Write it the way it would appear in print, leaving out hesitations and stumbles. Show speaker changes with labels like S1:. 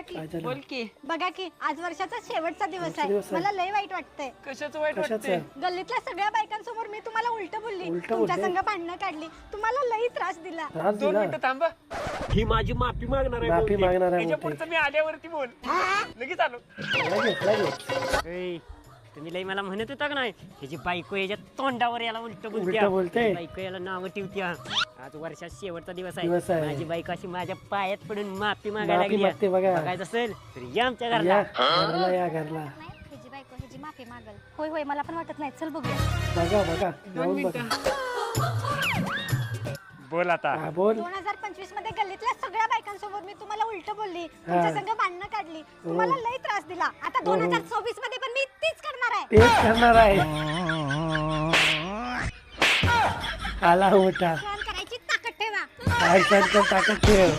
S1: की
S2: काय झालं?
S3: बोल की.
S1: बघा की आज वर्षाचा शेवटचा दिवस
S2: शेवटचा
S1: आहे
S2: दिवस आहे.
S1: मला लय वाईट वाटतंय.
S3: कशाचं वाईट वाटतंय?
S2: कशाचं?
S1: गल्लीतल्या सगळ्या बायकांसमोर मी तुम्हाला उलट बोलली,
S2: उलटं
S1: तुमच्या
S2: बोलले?
S1: संग भांडणं काढली, तुम्हाला लई त्रास दिला.
S2: त्रास
S3: 2
S2: दिला?
S3: मिनिटं थांबा. ही माझी माफी मागणार आहे
S2: माफी
S3: बहुतेक.
S2: मागणार आहे
S3: याच्या
S2: बहुतेक.
S3: पुढचं मी आल्यावरती बोल. लगेच आलो.
S2: लगेच
S4: ए, तुम्ही लई मला म्हणत होता का नाही ह्याची बायको याच्या तोंडावर याला उलट
S2: उलटं बोलते?
S4: बायको याला नावं ठेवत्या. आज वर्षात शेवटचा दिवस
S2: दिवस आहे.
S4: माझी बायको अशी माझ्या पायात पडून माफी मागायला
S2: माफी
S4: लागली
S2: मागते बघा.
S4: बघायचं असेल तर या आमच्या
S2: या
S4: घरला.
S2: घरला या घरला.
S1: नाही, ह्याची बायको ह्याची माफी मागल. होय होय मला पण वाटत नाही, चल बघूया.
S2: बघा बघा
S3: 2
S2: जाऊन बघा.
S3: मिनिटं. बोल आता.
S2: हा बोल.
S1: 2025 मध्ये गल्लीतल्या सगळ्या बायकांसमोर मी तुम्हाला उलट बोलली, तुमच्या संग भांडणं काढली, तुम्हाला लई त्रास दिला. आता 2024 मध्ये पण मी तीच करणार आहे.
S2: तेच करणार आहे. आला मोठा.
S1: सहन करायची ताकद ठेवा.
S2: काय ताकद ठेव.